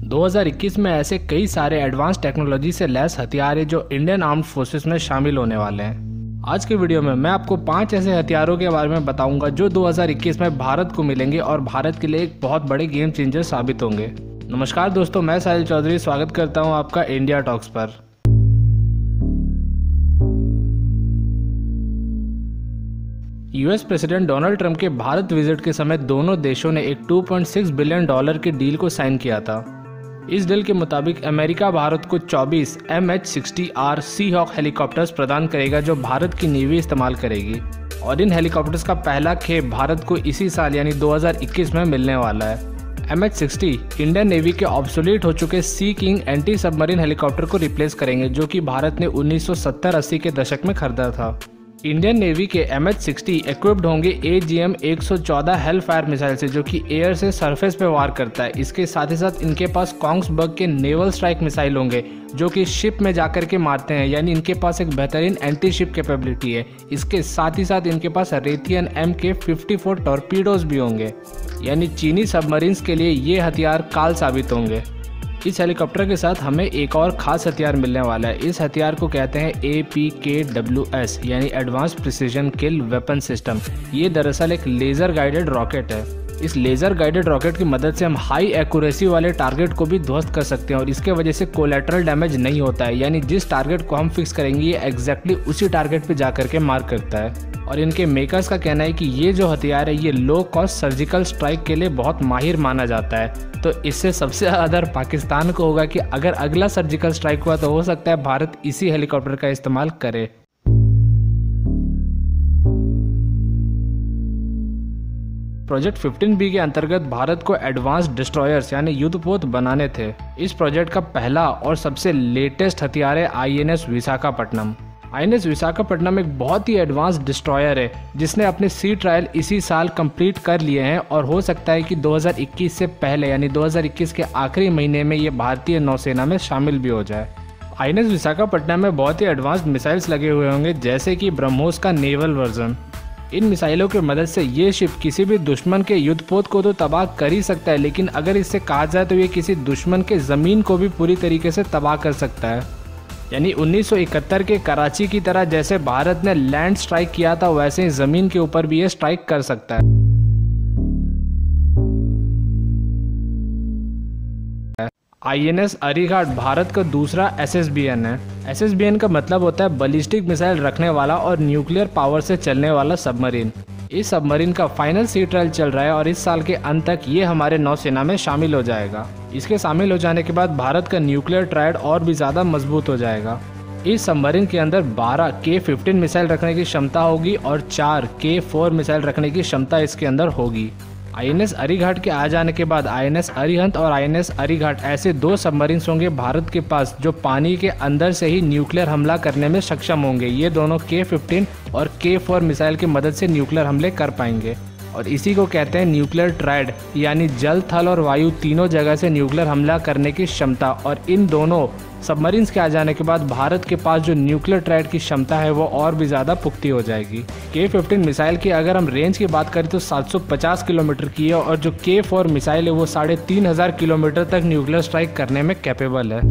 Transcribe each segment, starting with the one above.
2021 में ऐसे कई सारे एडवांस टेक्नोलॉजी से लैस हथियार है जो इंडियन आर्म्ड फोर्सेस में शामिल होने वाले हैं। आज के वीडियो में मैं आपको 5 ऐसे हथियारों के बारे में बताऊंगा जो 2021 में भारत को मिलेंगे और भारत के लिए एक बहुत बड़े गेम चेंजर साबित होंगे। नमस्कार दोस्तों, मैं साहिल चौधरी स्वागत करता हूं आपका इंडिया टॉक्स पर। यूएस प्रेसिडेंट डोनाल्ड ट्रंप के भारत विजिट के समय दोनों देशों ने एक $2.6 बिलियन के डील को साइन किया था। इस डील के मुताबिक अमेरिका भारत को 24 MH-60R सीहॉक हेलीकॉप्टर्स प्रदान करेगा जो भारत की नेवी इस्तेमाल करेगी, और इन हेलीकॉप्टर्स का पहला खेप भारत को इसी साल यानी 2021 में मिलने वाला है। MH-60 इंडियन नेवी के ऑब्सोलीट हो चुके सी किंग एंटी सबमरीन हेलीकॉप्टर को रिप्लेस करेंगे जो कि भारत ने 1970-80 के दशक में खरीदा था। इंडियन नेवी के MH-60 इक्विप्ड होंगे AGM-114 हेलफायर मिसाइल से जो कि एयर से सरफेस पे वार करता है। इसके साथ ही साथ इनके पास कोंग्सबर्ग के नेवल स्ट्राइक मिसाइल होंगे जो कि शिप में जाकर के मारते हैं, यानी इनके पास एक बेहतरीन एंटी शिप कैपेबिलिटी है। इसके साथ ही साथ इनके पास रेथियन MK-54 टॉर्पीडोज भी होंगे, यानी चीनी सबमरीन्स के लिए ये हथियार काल साबित होंगे। इस हेलीकॉप्टर के साथ हमें एक और खास हथियार मिलने वाला है। इस हथियार को कहते हैं APKWS यानी एडवांस प्रिसीजन किल वेपन सिस्टम। ये दरअसल एक लेज़र गाइडेड रॉकेट है। इस लेज़र गाइडेड रॉकेट की मदद से हम हाई एक्यूरेसी वाले टारगेट को भी ध्वस्त कर सकते हैं और इसके वजह से कोलैटरल डैमेज नहीं होता है, यानी जिस टारगेट को हम फिक्स करेंगे ये एग्जैक्टली उसी टारगेट पे जाकर के मार करता है। और इनके मेकर्स का कहना है कि ये जो हथियार है ये लो कॉस्ट सर्जिकल स्ट्राइक के लिए बहुत माहिर माना जाता है। तो इससे सबसे ज़्यादा डर पाकिस्तान को होगा कि अगर अगला सर्जिकल स्ट्राइक हुआ तो हो सकता है भारत इसी हेलीकॉप्टर का इस्तेमाल करे। प्रोजेक्ट 15B के अंतर्गत भारत को एडवांस डिस्ट्रॉयर्स यानी युद्धपोत बनाने थे। इस प्रोजेक्ट का पहला और सबसे लेटेस्ट हथियार है INS विशाखापट्टनम। INS विशाखापट्टनम एक बहुत ही एडवांस डिस्ट्रॉयर है जिसने अपने सी ट्रायल इसी साल कंप्लीट कर लिए हैं और हो सकता है कि 2021 से पहले यानी 2021 के आखिरी महीने में ये भारतीय नौसेना में शामिल भी हो जाए। INS विशाखापट्टनम में बहुत ही एडवांस मिसाइल्स लगे हुए होंगे जैसे कि ब्रह्मोस का नेवल वर्जन। इन मिसाइलों की मदद से ये शिप किसी भी दुश्मन के युद्धपोत को तो तबाह कर ही सकता है, लेकिन अगर इससे कहा जाए तो ये किसी दुश्मन के ज़मीन को भी पूरी तरीके से तबाह कर सकता है। यानी 1971 के कराची की तरह जैसे भारत ने लैंड स्ट्राइक किया था वैसे ही ज़मीन के ऊपर भी ये स्ट्राइक कर सकता है। INS अरीघाट भारत का दूसरा SSBN है। SSBN का मतलब होता है बैलिस्टिक मिसाइल रखने वाला और न्यूक्लियर पावर से चलने वाला सबमरीन। इस सबमरीन का फाइनल सी ट्रायल चल रहा है और इस साल के अंत तक ये हमारे नौसेना में शामिल हो जाएगा। इसके शामिल हो जाने के बाद भारत का न्यूक्लियर ट्रायड और भी ज़्यादा मजबूत हो जाएगा। इस सबमरीन के अंदर 12 K-15 मिसाइल रखने की क्षमता होगी और 4 K-4 मिसाइल रखने की क्षमता इसके अंदर होगी। INS अरीघाट के आ जाने के बाद INS अरिहंत और INS अरीघाट ऐसे 2 सबमरीन्स होंगे भारत के पास जो पानी के अंदर से ही न्यूक्लियर हमला करने में सक्षम होंगे। ये दोनों K-15 और K-4 मिसाइल की मदद से न्यूक्लियर हमले कर पाएंगे और इसी को कहते हैं न्यूक्लियर ट्रायड, यानी जल, थल और वायु तीनों जगह से न्यूक्लियर हमला करने की क्षमता। और इन दोनों सबमरीन्स के आ जाने के बाद भारत के पास जो न्यूक्लियर ट्रायड की क्षमता है वो और भी ज़्यादा पुख्ती हो जाएगी। K-15 मिसाइल की अगर हम रेंज की बात करें तो 750 किलोमीटर की है और जो K-4 मिसाइल है वो 3500 किलोमीटर तक न्यूक्लियर स्ट्राइक करने में कैपेबल है।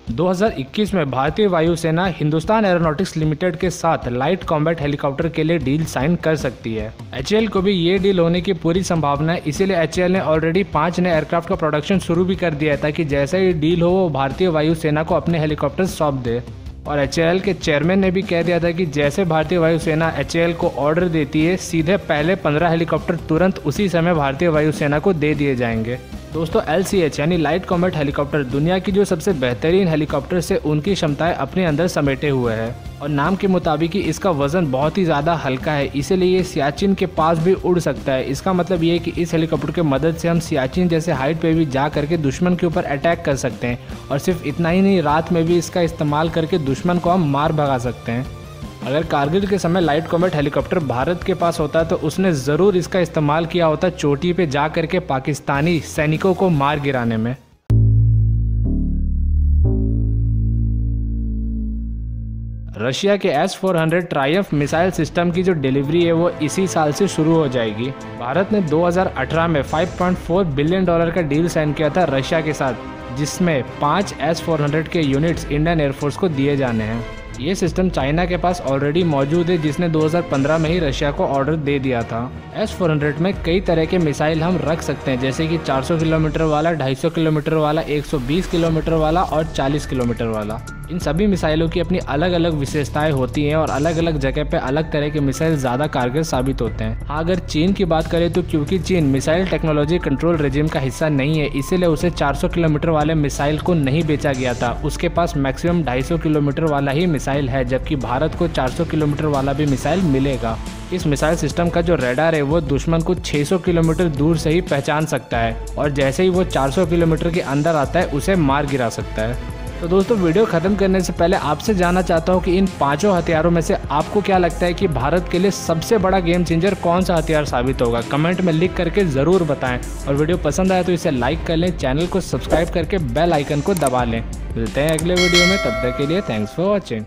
दो 2021 में भारतीय वायुसेना हिंदुस्तान एरोनॉटिक्स लिमिटेड के साथ लाइट कॉम्बैट हेलीकॉप्टर के लिए डील साइन कर सकती है। HAL को भी ये डील होने की पूरी संभावना है, इसीलिए HAL ने ऑलरेडी 5 नए एयरक्राफ्ट का प्रोडक्शन शुरू भी कर दिया है ताकि जैसे ही डील हो वो भारतीय वायुसेना को अपने हेलीकॉप्टर सौंप दे। और HAL के चेयरमैन ने भी कह दिया था कि जैसे भारतीय वायुसेना HAL को ऑर्डर देती है सीधे पहले 15 हेलीकॉप्टर तुरंत उसी समय भारतीय वायुसेना को दे दिए जाएंगे। दोस्तों LCH यानी लाइट कॉम्बैट हेलीकॉप्टर दुनिया की जो सबसे बेहतरीन हेलीकॉप्टर से उनकी क्षमताएं अपने अंदर समेटे हुए है और नाम के मुताबिक ही इसका वजन बहुत ही ज़्यादा हल्का है, इसीलिए ये सियाचिन के पास भी उड़ सकता है। इसका मतलब ये है कि इस हेलीकॉप्टर की मदद से हम सियाचिन जैसे हाइट पे भी जा करके दुश्मन के ऊपर अटैक कर सकते हैं और सिर्फ इतना ही नहीं, रात में भी इसका इस्तेमाल करके दुश्मन को हम मार भगा सकते हैं। अगर कारगिल के समय लाइट कॉम्बैट हेलीकॉप्टर भारत के पास होता तो उसने ज़रूर इसका इस्तेमाल किया होता चोटी पे जा करके पाकिस्तानी सैनिकों को मार गिराने में। रशिया के S-400 ट्रायम्फ मिसाइल सिस्टम की जो डिलीवरी है वो इसी साल से शुरू हो जाएगी। भारत ने 2018 में $5.4 बिलियन का डील साइन किया था रशिया के साथ, जिसमें 5 S-400 के यूनिट्स इंडियन एयरफोर्स को दिए जाने हैं। ये सिस्टम चाइना के पास ऑलरेडी मौजूद है, जिसने 2015 में ही रशिया को ऑर्डर दे दिया था। S-400 में कई तरह के मिसाइल हम रख सकते हैं, जैसे कि 400 किलोमीटर वाला, 250 किलोमीटर वाला, 120 किलोमीटर वाला और 40 किलोमीटर वाला। इन सभी मिसाइलों की अपनी अलग अलग विशेषताएं होती हैं और अलग अलग जगह पे अलग तरह के मिसाइल ज़्यादा कारगर साबित होते हैं। हाँ, अगर चीन की बात करें तो क्योंकि चीन मिसाइल टेक्नोलॉजी कंट्रोल रेजिम का हिस्सा नहीं है, इसीलिए उसे 400 किलोमीटर वाले मिसाइल को नहीं बेचा गया था। उसके पास मैक्सिमम 250 किलोमीटर वाला ही मिसाइल है, जबकि भारत को 400 किलोमीटर वाला भी मिसाइल मिलेगा। इस मिसाइल सिस्टम का जो रडार है वो दुश्मन को 600 किलोमीटर दूर से ही पहचान सकता है और जैसे ही वो 400 किलोमीटर के अंदर आता है उसे मार गिरा सकता है। तो दोस्तों, वीडियो ख़त्म करने से पहले आपसे जानना चाहता हूँ कि इन 5 हथियारों में से आपको क्या लगता है कि भारत के लिए सबसे बड़ा गेम चेंजर कौन सा हथियार साबित होगा? कमेंट में लिख करके ज़रूर बताएं और वीडियो पसंद आए तो इसे लाइक कर लें, चैनल को सब्सक्राइब करके बेल आइकन को दबा लें। मिलते हैं अगले वीडियो में, तब तक के लिए थैंक्स फॉर वॉचिंग।